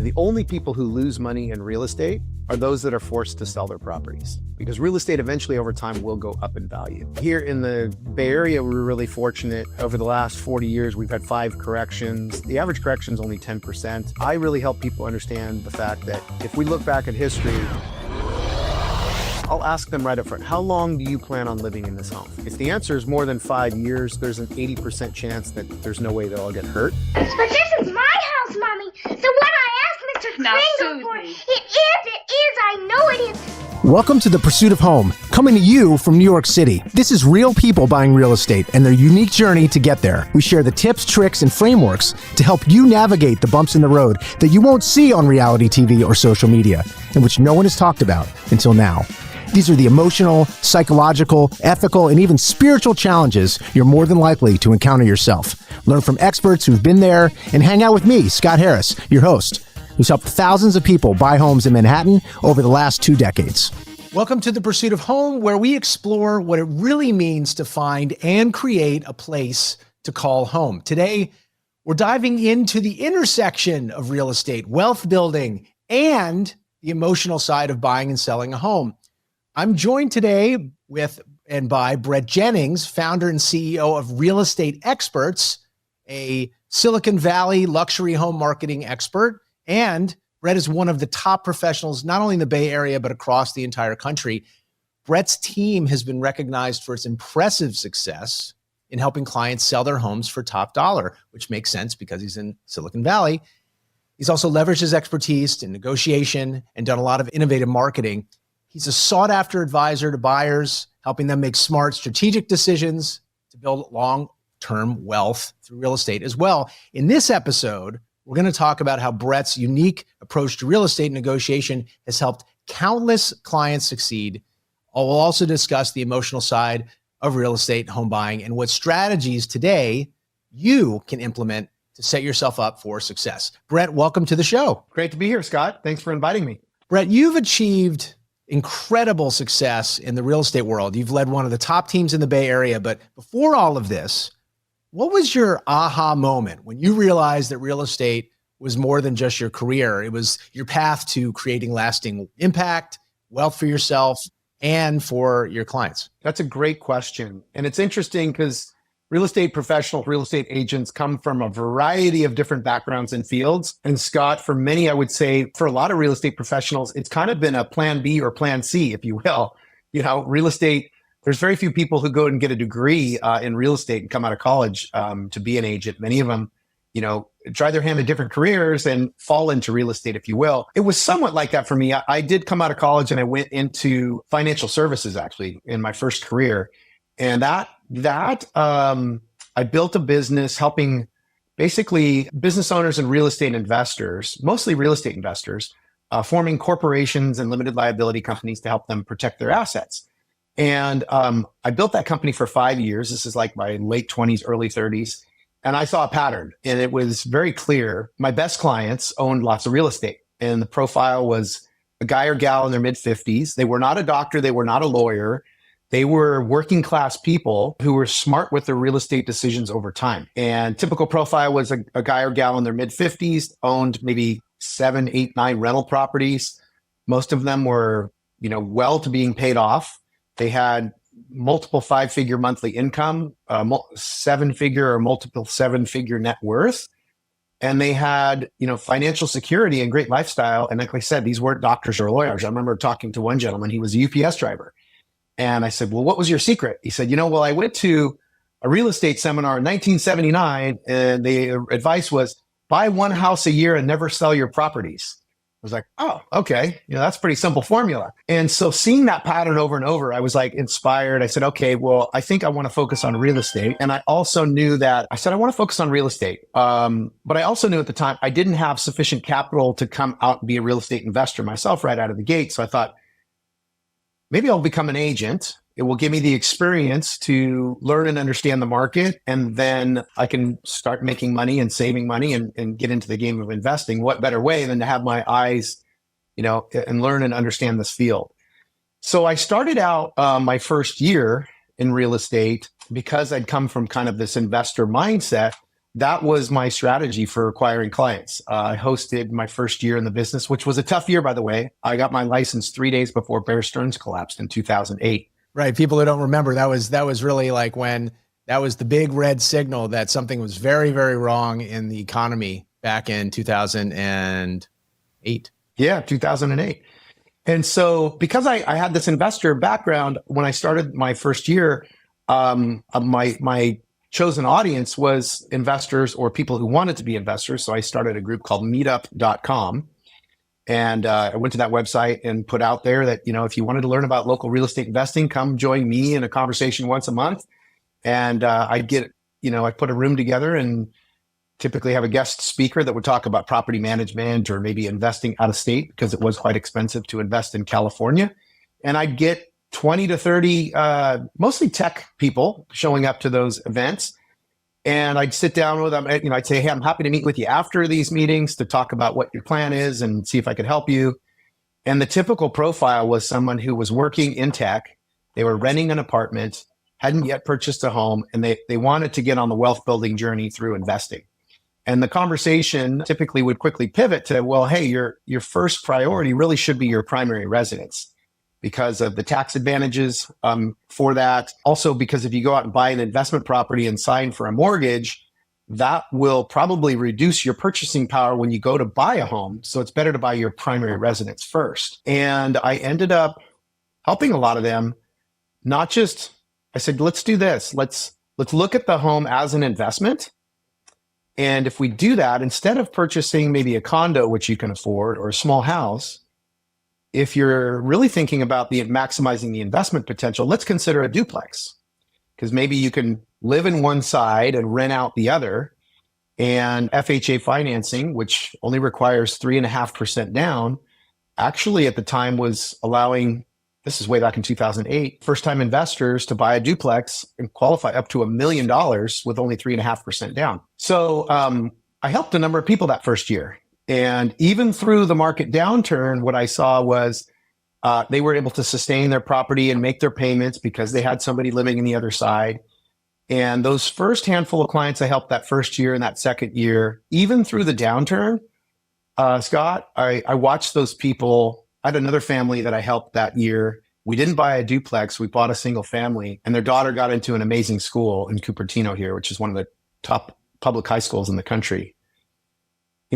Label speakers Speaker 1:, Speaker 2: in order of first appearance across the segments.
Speaker 1: The only people who lose money in real estate are those that are forced to sell their properties, because real estate eventually over time will go up in value. Here in the Bay Area, we're really fortunate. Over the last 40 years, we've had 5 corrections. The average correction is only 10%. I really help people understand the fact that if we look back at history, I'll ask them right up front, how long do you plan on living in this home? If the answer is more than 5 years, there's an 80% chance that there's no way that I'll get hurt.
Speaker 2: But this is my house, Mommy. So what I asked Mr. Kringle for, it is, I know it is.
Speaker 3: Welcome to The Pursuit of Home, coming to you from New York City. This is real people buying real estate and their unique journey to get there. We share the tips, tricks, and frameworks to help you navigate the bumps in the road that you won't see on reality TV or social media, and which no one has talked about until now. These are the emotional, psychological, ethical, and even spiritual challenges you're more than likely to encounter yourself. Learn from experts who've been there and hang out with me, Scott Harris, your host, who's helped thousands of people buy homes in Manhattan over the last 2 decades. Welcome to The Pursuit of Home, where we explore what it really means to find and create a place to call home. Today, we're diving into the intersection of real estate, wealth building, and the emotional side of buying and selling a home. I'm joined today with and by Brett Jennings, founder and CEO of Real Estate Experts, a Silicon Valley luxury home marketing expert. And Brett is one of the top professionals, not only in the Bay Area, but across the entire country. Brett's team has been recognized for its impressive success in helping clients sell their homes for top dollar, which makes sense because he's in Silicon Valley. He's also leveraged his expertise in negotiation and done a lot of innovative marketing. He's a sought-after advisor to buyers, helping them make smart, strategic decisions to build long-term wealth through real estate as well. In this episode, we're going to talk about how Brett's unique approach to real estate negotiation has helped countless clients succeed. We'll also discuss the emotional side of real estate home buying and what strategies today you can implement to set yourself up for success. Brett, welcome to the show.
Speaker 1: Great to be here, Scott. Thanks for inviting me.
Speaker 3: Brett, you've achieved incredible success in the real estate world. You've led one of the top teams in the Bay Area, but before all of this, what was your aha moment when you realized that real estate was more than just your career? It was your path to creating lasting impact, wealth for yourself, and for your clients.
Speaker 1: That's a great question. And it's interesting because real estate professionals, real estate agents come from a variety of different backgrounds and fields. And Scott, for many, I would say for a lot of real estate professionals, it's kind of been a plan B or plan C, if you will. You know, real estate, there's very few people who go and get a degree in real estate and come out of college to be an agent. Many of them, you know, try their hand at different careers and fall into real estate, if you will. It was somewhat like that for me. I did come out of college and I went into financial services actually in my first career. And I built a business helping basically business owners and real estate investors, mostly real estate investors, forming corporations and limited liability companies to help them protect their assets. And I built that company for 5 years. This is like my late 20s, early 30s. And I saw a pattern and it was very clear. My best clients owned lots of real estate. And the profile was a guy or gal in their mid 50s. They were not a doctor. They were not a lawyer. They were working class people who were smart with their real estate decisions over time. And typical profile was a guy or gal in their mid 50s, owned maybe 7, 8, 9 rental properties. Most of them were, you know, well to being paid off. They had multiple 5-figure monthly income, 7-figure or multiple 7-figure net worth. And they had, you know, financial security and great lifestyle. And like I said, these weren't doctors or lawyers. I remember talking to one gentleman, he was a UPS driver. And I said, well, what was your secret? He said, well, I went to a real estate seminar in 1979 and the advice was buy one house a year and never sell your properties. I was like, oh, okay. That's a pretty simple formula. And so seeing that pattern over and over, I was like inspired. I said, okay, well, I think I want to focus on real estate. And I also knew that I want to focus on real estate. But I also knew at the time I didn't have sufficient capital to come out and be a real estate investor myself right out of the gate. So I thought, maybe I'll become an agent. It will give me the experience to learn and understand the market. And then I can start making money and saving money and get into the game of investing. What better way than to have my eyes, and learn and understand this field. So I started out my first year in real estate because I'd come from kind of this investor mindset. that was my strategy for acquiring clients. I hosted my first year in the business, which was a tough year, by the way. I got my license 3 days before Bear Stearns collapsed in 2008.
Speaker 3: Right. People who don't remember, that was really like when that was the big red signal that something was very, very wrong in the economy back in 2008.
Speaker 1: Yeah, 2008. And so because I had this investor background, when I started my first year, my chosen audience was investors or people who wanted to be investors. So I started a group called meetup.com. And I went to that website and put out there that, if you wanted to learn about local real estate investing, come join me in a conversation once a month. And I'd get, I'd put a room together and typically have a guest speaker that would talk about property management or maybe investing out of state because it was quite expensive to invest in California. And I'd get 20 to 30, mostly tech people showing up to those events. And I'd sit down with them. I'd say, hey, I'm happy to meet with you after these meetings to talk about what your plan is and see if I could help you. And the typical profile was someone who was working in tech. They were renting an apartment, hadn't yet purchased a home, and they wanted to get on the wealth building journey through investing. And the conversation typically would quickly pivot to, well, hey, your first priority really should be your primary residence because of the tax advantages for that. Also, because if you go out and buy an investment property and sign for a mortgage, that will probably reduce your purchasing power when you go to buy a home. So it's better to buy your primary residence first. And I ended up helping a lot of them, I said, let's do this. Let's look at the home as an investment. And if we do that, instead of purchasing maybe a condo, which you can afford, or a small house, if you're really thinking about maximizing the investment potential, let's consider a duplex. Because maybe you can live in one side and rent out the other. And FHA financing, which only requires 3.5% down, actually at the time was allowing, this is way back in 2008, first-time investors to buy a duplex and qualify up to $1 million with only 3.5% down. So I helped a number of people that first year. And even through the market downturn, what I saw was they were able to sustain their property and make their payments because they had somebody living in the other side. And those first handful of clients I helped that first year and that second year, even through the downturn, Scott, I watched those people. I had another family that I helped that year. We didn't buy a duplex. We bought a single family, and their daughter got into an amazing school in Cupertino here, which is one of the top public high schools in the country.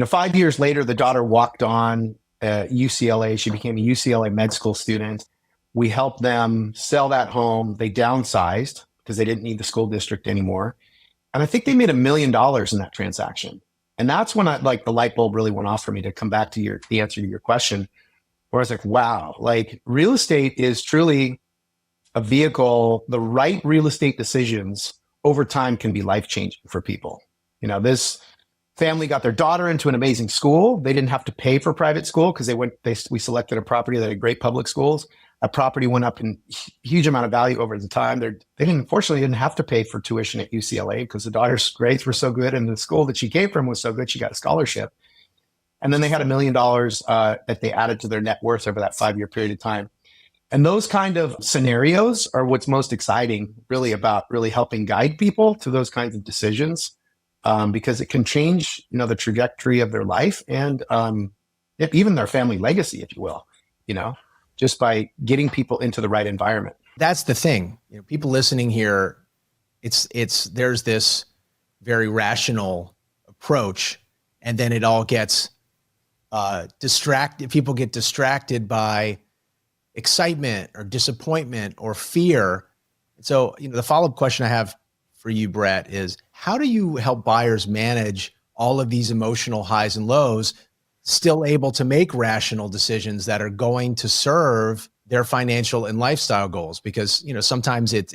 Speaker 1: 5 years later, the daughter walked on UCLA. She became a UCLA med school student. We helped them sell that home. They downsized because they didn't need the school district anymore. And I think they made $1 million in that transaction. And that's when the light bulb really went off for me to come back to the answer to your question, where I was like, wow, real estate is truly a vehicle. The right real estate decisions over time can be life-changing for people. This family got their daughter into an amazing school. They didn't have to pay for private school because we selected a property that had great public schools. A property went up in huge amount of value over the time. They unfortunately didn't have to pay for tuition at UCLA because the daughter's grades were so good and the school that she came from was so good, she got a scholarship. And then they had $1 million that they added to their net worth over that 5-year period of time. And those kind of scenarios are what's most exciting, really, about really helping guide people to those kinds of decisions, because it can change, the trajectory of their life and even their family legacy, if you will, just by getting people into the right environment.
Speaker 3: That's the thing. People listening here, there's this very rational approach, and then it all gets distracted. People get distracted by excitement or disappointment or fear. So, the follow-up question I have for you, Brett, is how do you help buyers manage all of these emotional highs and lows, still able to make rational decisions that are going to serve their financial and lifestyle goals? Because, sometimes it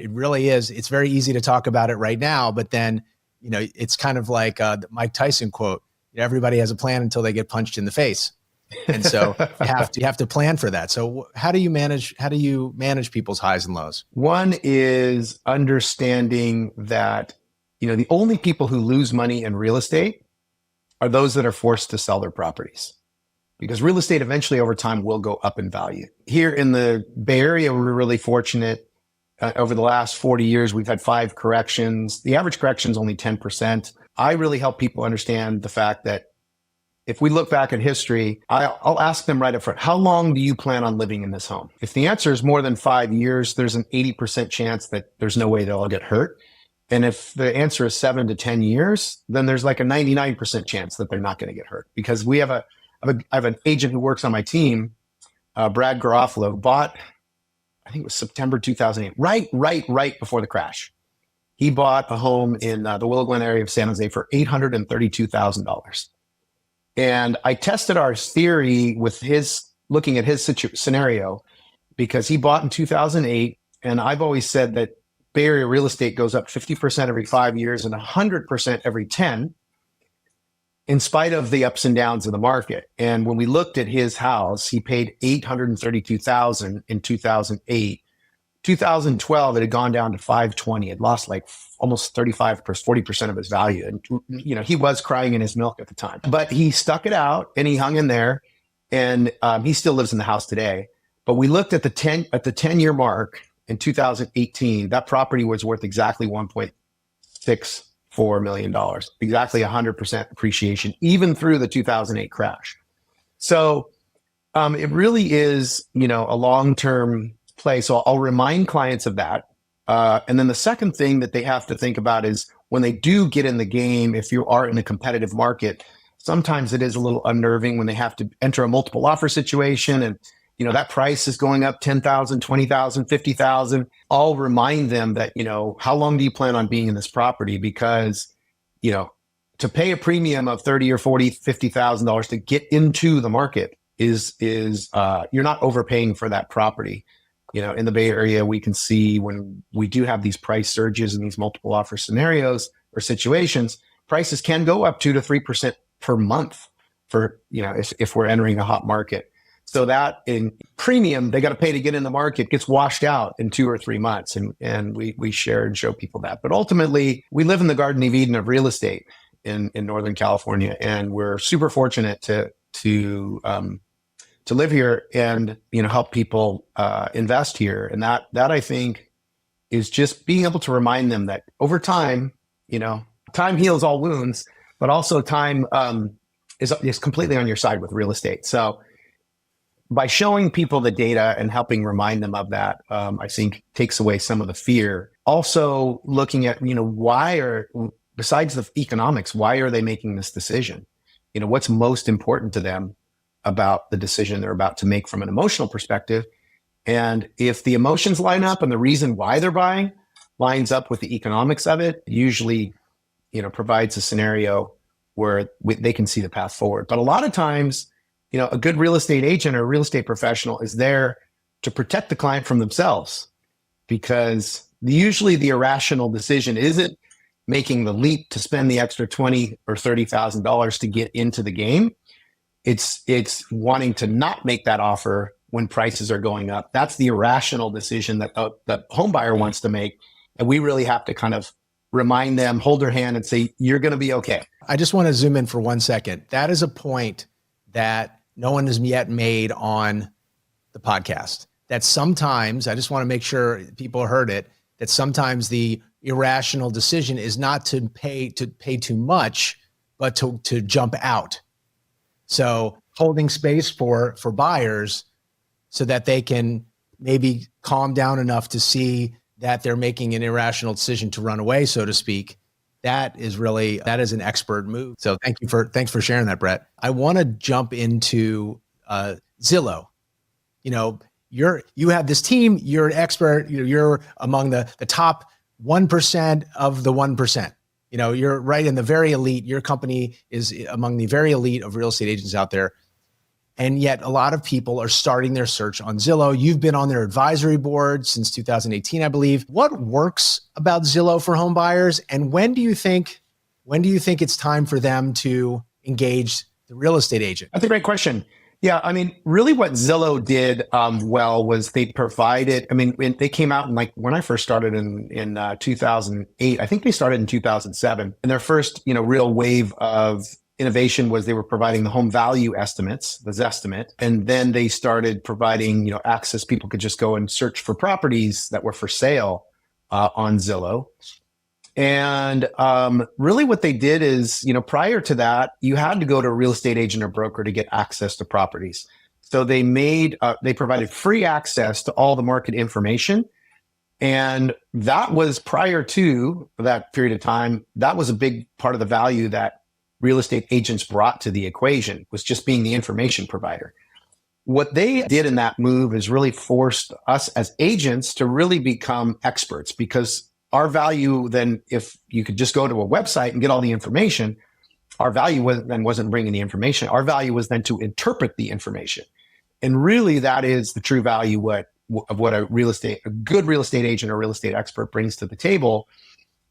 Speaker 3: really is, it's very easy to talk about it right now, but then, it's kind of like the Mike Tyson quote, everybody has a plan until they get punched in the face. And so you have to plan for that. So how do you manage people's highs and lows?
Speaker 1: One is understanding that, the only people who lose money in real estate are those that are forced to sell their properties, because real estate eventually over time will go up in value. Here in the Bay Area, we're really fortunate. Over the last 40 years, we've had 5 corrections. The average correction is only 10%. I really help people understand the fact that if we look back at history, I'll ask them right up front, how long do you plan on living in this home? If the answer is more than 5 years, there's an 80% chance that there's no way they'll get hurt. And if the answer is 7 to 10 years, then there's like a 99% chance that they're not going to get hurt. Because I have an agent who works on my team, Brad Garofalo, bought, I think it was September 2008, right before the crash. He bought a home in the Willow Glen area of San Jose for $832,000. And I tested our theory with looking at his scenario, because he bought in 2008. And I've always said that Bay Area real estate goes up 50% every 5 years and 100% every 10, in spite of the ups and downs of the market. And when we looked at his house, he paid $832,000 in 2008. 2012, it had gone down to 520. It lost like almost 40% of his value. And, he was crying in his milk at the time, but he stuck it out and he hung in there, and he still lives in the house today. But we looked at the 10-year mark in 2018, that property was worth exactly $1.64 million, exactly 100% appreciation, even through the 2008 crash. So it really is, a long-term play. So I'll remind clients of that. And then the second thing that they have to think about is when they do get in the game, if you are in a competitive market, sometimes it is a little unnerving when they have to enter a multiple offer situation and that price is going up 10,000, 20,000, 50,000. I'll remind them that, how long do you plan on being in this property? Because, to pay a premium of 30 or 40, $50,000 to get into the market is you're not overpaying for that property. In the Bay Area, we can see when we do have these price surges in these multiple offer scenarios or situations, prices can go up 2 to 3% per month for, if we're entering a hot market. So that in premium they got to pay to get in the market gets washed out in 2 or 3 months. And we share and show people that. But ultimately, we live in the Garden of Eden of real estate in Northern California. And we're super fortunate to live here and, help people invest here. And that I think is just being able to remind them that over time, time heals all wounds, but also time is completely on your side with real estate. So by showing people the data and helping remind them of that, I think takes away some of the fear. Also looking at, besides the economics, why are they making this decision? What's most important to them about the decision they're about to make from an emotional perspective. And if the emotions line up and the reason why they're buying lines up with the economics of it, usually, provides a scenario where they can see the path forward. But a lot of times, a good real estate agent or real estate professional is there to protect the client from themselves, because usually the irrational decision isn't making the leap to spend the extra $20,000 or $30,000 to get into the game. It's wanting to not make that offer when prices are going up. That's the irrational decision that the home buyer wants to make. And we really have to kind of remind them, hold their hand and say, you're going to be okay.
Speaker 3: I just want to zoom in for 1 second. That is a point that no one has yet made on the podcast. That sometimes, I just want to make sure people heard it, that sometimes the irrational decision is not to pay too much, but to jump out. So holding space for buyers so that they can maybe calm down enough to see that they're making an irrational decision to run away, so to speak. That is an expert move. So thanks for sharing that, Brett. I want to jump into Zillow. You have this team, you're an expert, you're among the top 1% of the 1%. You're right in the very elite. Your company is among the very elite of real estate agents out there. And yet a lot of people are starting their search on Zillow. You've been on their advisory board since 2018, I believe. What works about Zillow for home buyers? And when do you think it's time for them to engage the real estate agent?
Speaker 1: That's a great question. Yeah, really what Zillow did well was they provided, they came out when I first started in 2008, I think they started in 2007. And their first, real wave of innovation was they were providing the home value estimates, the Zestimate. And then they started providing, access. People could just go and search for properties that were for sale on Zillow. And really what they did is, prior to that, you had to go to a real estate agent or broker to get access to properties. So they provided free access to all the market information. And that was prior to that period of time. That was a big part of the value that real estate agents brought to the equation, was just being the information provider. What they did in that move is really forced us as agents to really become experts, because our value then, if you could just go to a website and get all the information, our value wasn't bringing the information. Our value was then to interpret the information. And really that is the true value of what a good real estate agent or real estate expert brings to the table,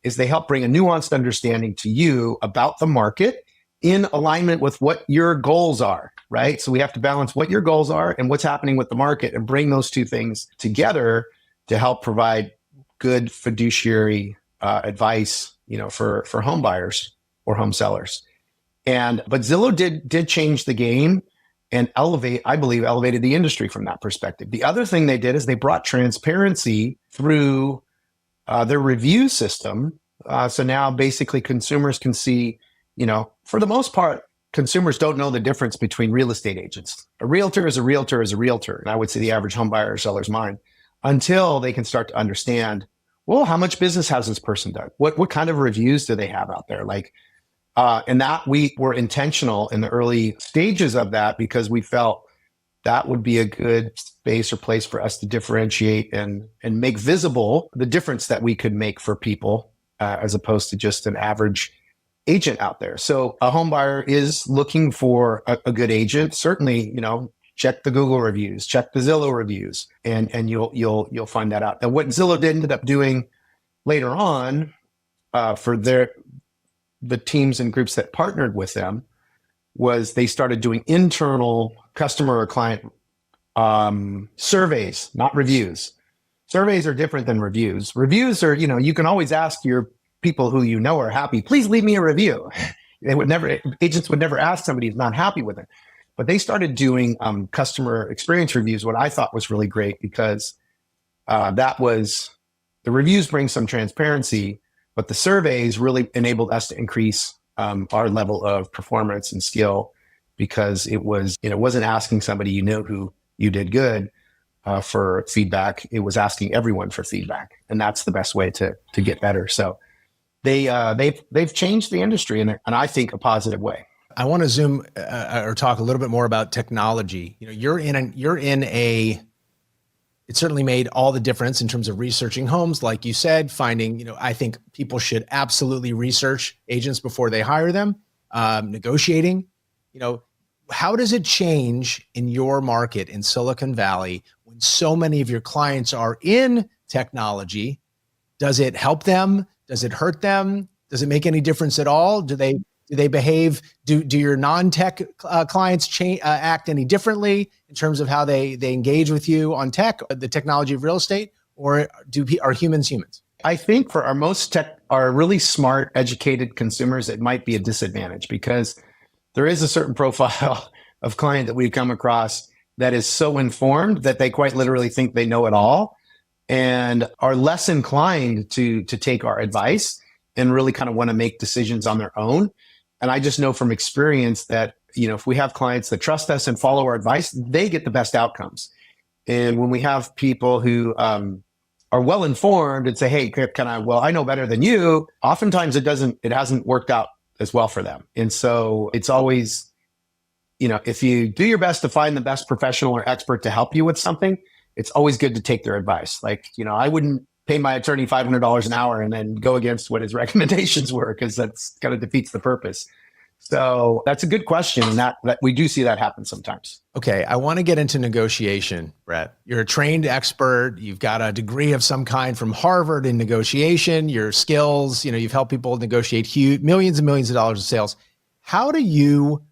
Speaker 1: is they help bring a nuanced understanding to you about the market in alignment with what your goals are, right? So we have to balance what your goals are and what's happening with the market, and bring those two things together to help provide good fiduciary advice, for home buyers or home sellers. But Zillow did change the game and elevated the industry from that perspective. The other thing they did is they brought transparency through their review system. So now basically consumers can see, for the most part, consumers don't know the difference between real estate agents. A realtor is a realtor is a realtor. And I would say the average home buyer or seller's mind, until they can start to understand, well, how much business has this person done? What kind of reviews do they have out there? And that we were intentional in the early stages of that, because we felt that would be a good space or place for us to differentiate and make visible the difference that we could make for people, as opposed to just an average agent out there. So a home buyer is looking for a good agent. Certainly, check the Google reviews, check the Zillow reviews, and you'll find that out. And what Zillow ended up doing later on, for the teams and groups that partnered with them, was they started doing internal customer or client surveys, not reviews. Surveys are different than reviews. Reviews are, you can always ask your people who are happy, please leave me a review. Agents would never ask somebody who's not happy with it. But they started doing customer experience reviews, what I thought was really great, because the reviews bring some transparency, but the surveys really enabled us to increase our level of performance and skill, because it wasn't asking somebody who you did good for feedback. It was asking everyone for feedback, and that's the best way to get better. So they've changed the industry in I think a positive way.
Speaker 3: I want to zoom or talk a little bit more about technology. It certainly made all the difference in terms of researching homes, like you said, finding, I think people should absolutely research agents before they hire them, negotiating. How does it change in your market in Silicon Valley when so many of your clients are in technology? Does it help them? Does it hurt them? Does it make any difference at all? Do they behave? Do your non-tech clients act any differently in terms of how they engage with you on tech, the technology of real estate, or are humans humans?
Speaker 1: I think for our really smart, educated consumers, it might be a disadvantage, because there is a certain profile of client that we come across that is so informed that they quite literally think they know it all, and are less inclined to take our advice and really kind of want to make decisions on their own. And I just know from experience that, if we have clients that trust us and follow our advice, they get the best outcomes. And when we have people who are well informed and say, hey, I know better than you, oftentimes it hasn't worked out as well for them. And so it's always, if you do your best to find the best professional or expert to help you with something, it's always good to take their advice. I wouldn't pay my attorney $500 an hour and then go against what his recommendations were, because that's kind of defeats the purpose. So that's a good question. And that we do see that happen sometimes.
Speaker 3: Okay. I want to get into negotiation, Brett. You're a trained expert. You've got a degree of some kind from Harvard in negotiation, your skills, you've helped people negotiate huge millions and millions of dollars of sales. How do you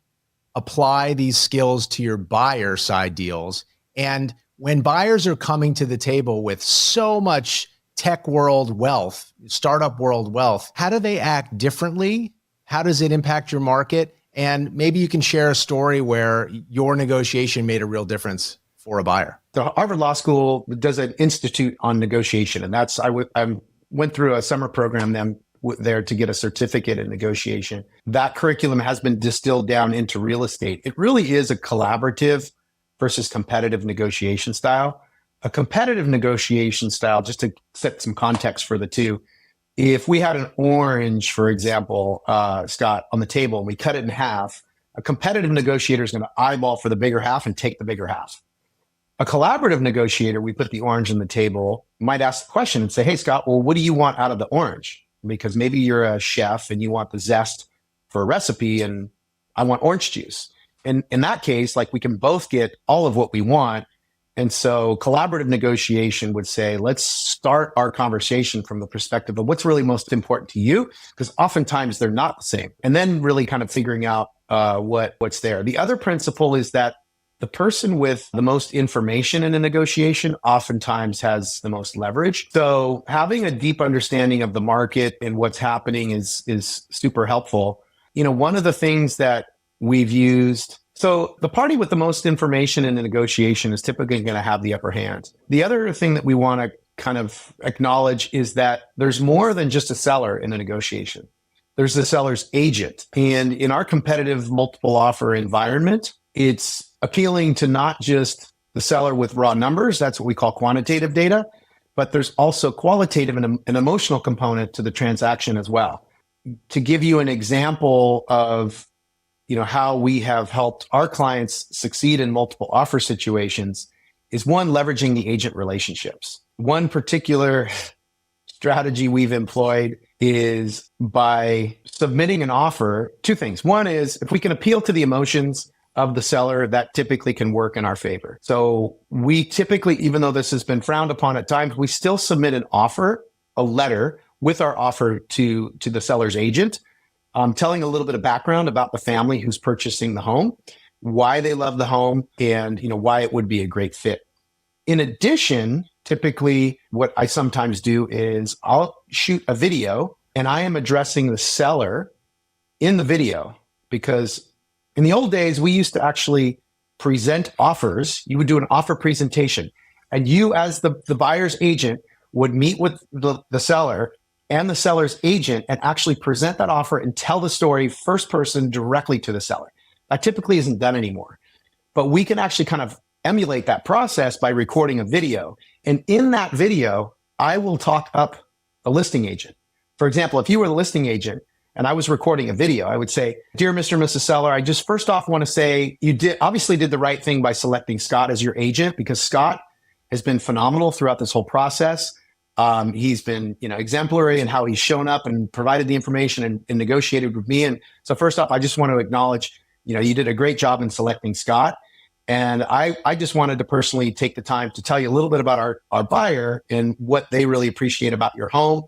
Speaker 3: apply these skills to your buyer side deals? And when buyers are coming to the table with so much tech world wealth, startup world wealth, how do they act differently? How does it impact your market? And maybe you can share a story where your negotiation made a real difference for a buyer.
Speaker 1: The Harvard Law School does an institute on negotiation, and I went through a summer program then there to get a certificate in negotiation. That curriculum has been distilled down into real estate. It really is a collaborative versus competitive negotiation style. A competitive negotiation style, just to set some context for the two, if we had an orange, for example, Scott, on the table and we cut it in half, a competitive negotiator is going to eyeball for the bigger half and take the bigger half. A collaborative negotiator, we put the orange on the table, might ask the question and say, hey, Scott, well, what do you want out of the orange? Because maybe you're a chef and you want the zest for a recipe and I want orange juice. And in that case, like, we can both get all of what we want. And so collaborative negotiation would say, let's start our conversation from the perspective of what's really most important to you, because oftentimes they're not the same. And then really kind of figuring out what's there. The other principle is that the person with the most information in a negotiation oftentimes has the most leverage. So having a deep understanding of the market and what's happening is super helpful. You know, one of the things that we've used, so the party with the most information in a negotiation is typically going to have the upper hand. The other thing that we want to kind of acknowledge is that there's more than just a seller in a negotiation. There's the seller's agent. And in our competitive multiple offer environment, it's appealing to not just the seller with raw numbers, that's what we call quantitative data, but there's also qualitative and an emotional component to the transaction as well. To give you an example of, you know, how we have helped our clients succeed in multiple offer situations is one, leveraging the agent relationships. One particular strategy we've employed is by submitting an offer. Two things. One is if we can appeal to the emotions of the seller, that typically can work in our favor. So we typically, even though this has been frowned upon at times, we still submit an offer, a letter with our offer to the seller's agent, telling a little bit of background about the family who's purchasing the home, why they love the home, and, you know, why it would be a great fit. In addition, typically what I sometimes do is I'll shoot a video and I am addressing the seller in the video, because in the old days, we used to actually present offers. You would do an offer presentation, and you, as the buyer's agent, would meet with the seller and the seller's agent and actually present that offer and tell the story first person directly to the seller. That typically isn't done anymore, but we can actually kind of emulate that process by recording a video. And in that video, I will talk up the listing agent. For example, if you were the listing agent and I was recording a video, I would say, dear Mr. and Mrs. Seller, I just first off want to say you obviously did the right thing by selecting Scott as your agent, because Scott has been phenomenal throughout this whole process. He's been, you know, exemplary in how he's shown up and provided the information and negotiated with me. And so first off, I just want to acknowledge, you know, you did a great job in selecting Scott. And I just wanted to personally take the time to tell you a little bit about our buyer and what they really appreciate about your home.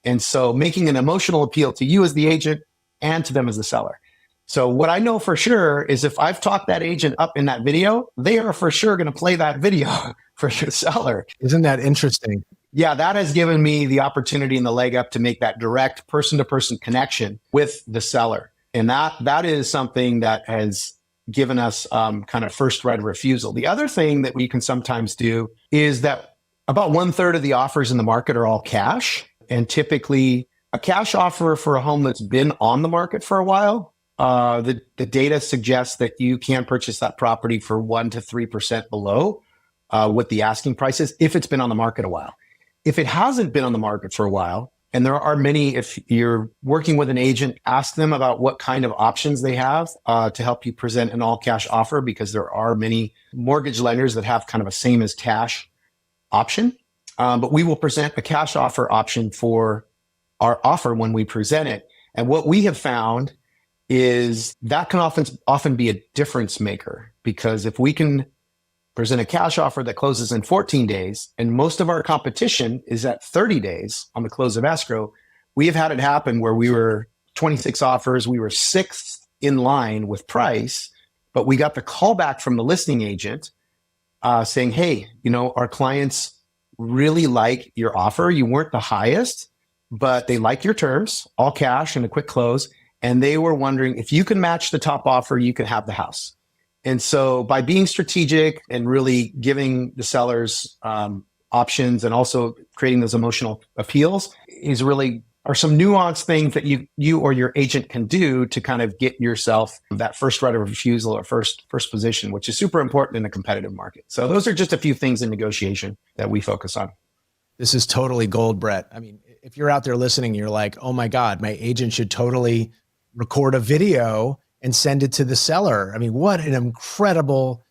Speaker 1: And so making an emotional appeal to you as the agent and to them as the seller. So what I know for sure is if I've talked that agent up in that video, they are for sure going to play that video for your seller.
Speaker 3: Isn't that interesting?
Speaker 1: Yeah, that has given me the opportunity and the leg up to make that direct person-to-person connection with the seller. And that is something that has given us kind of first right of refusal. The other thing that we can sometimes do is that about 1/3 of the offers in the market are all cash. And typically a cash offer for a home that's been on the market for a while, the data suggests that you can purchase that property for 1% to 3% below what the asking price is if it's been on the market a while. If it hasn't been on the market for a while, and there are many, if you're working with an agent, ask them about what kind of options they have to help you present an all cash offer, because there are many mortgage lenders that have kind of a same as cash option. But we will present a cash offer option for our offer when we present it. And what we have found is that can often be a difference maker, because if we can present a cash offer that closes in 14 days, and most of our competition is at 30 days on the close of escrow, we have had it happen where we were 26 offers, we were 6th in line with price, but we got the call back from the listing agent saying, hey, you know, our clients really like your offer. You weren't the highest, but they like your terms, all cash and a quick close. And they were wondering if you can match the top offer, you could have the house. And so by being strategic and really giving the sellers options and also creating those emotional appeals is really are some nuanced things that you or your agent can do to kind of get yourself that first right of refusal or first position, which is super important in a competitive market. So those are just a few things in negotiation that we focus on.
Speaker 3: This is totally gold, Brett. I mean, if you're out there listening, you're like, oh my God, my agent should totally record a video and send it to the seller. I mean, what an incredible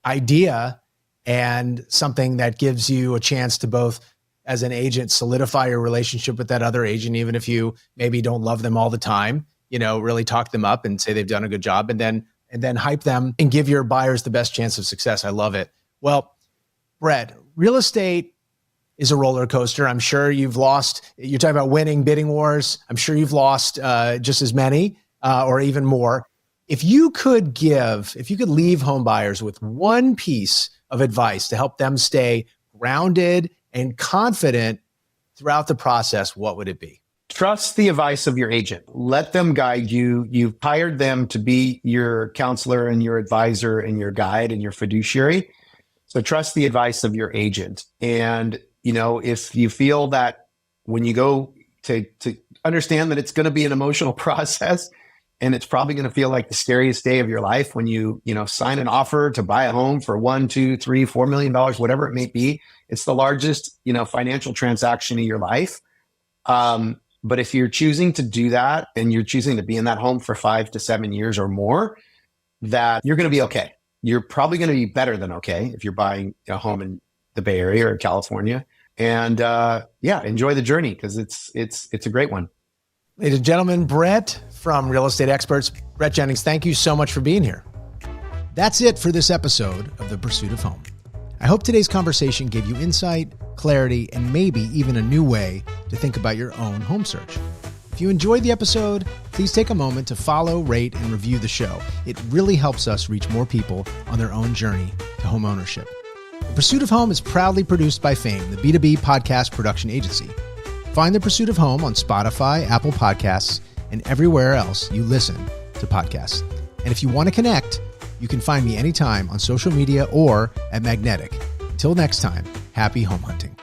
Speaker 3: idea, and something that gives you a chance to both, as an agent, solidify your relationship with that other agent, even if you maybe don't love them all the time, really talk them up and say they've done a good job, and then hype them and give your buyers the best chance of success. I love it. Well, Brett, real estate is a roller coaster. I'm sure you've lost, you're talking about winning bidding wars. I'm sure you've lost just as many or even more. If you could leave home buyers with one piece of advice to help them stay grounded and confident throughout the process, what would it be?
Speaker 1: Trust the advice of your agent. Let them guide you. You've hired them to be your counselor and your advisor and your guide and your fiduciary. So trust the advice of your agent. And, if you feel that when you go to understand that it's going to be an emotional process, and it's probably going to feel like the scariest day of your life when you sign an offer to buy a home for $1, $2, $3, $4 million, whatever it may be. It's the largest, financial transaction of your life. But if you're choosing to do that and you're choosing to be in that home for 5 to 7 years or more, that you're going to be okay. You're probably going to be better than okay if you're buying a home in the Bay Area or California. And enjoy the journey, because it's a great one.
Speaker 3: Ladies and gentlemen, Brett from Real Estate Experts. Brett Jennings, thank you so much for being here. That's it for this episode of The Pursuit of Home. I hope today's conversation gave you insight, clarity, and maybe even a new way to think about your own home search. If you enjoyed the episode, please take a moment to follow, rate, and review the show. It really helps us reach more people on their own journey to home ownership. The Pursuit of Home is proudly produced by Fame, the B2B podcast production agency. Find The Pursuit of Home on Spotify, Apple Podcasts, and everywhere else you listen to podcasts. And if you want to connect, you can find me anytime on social media or at Magnetic. Until next time, happy home hunting.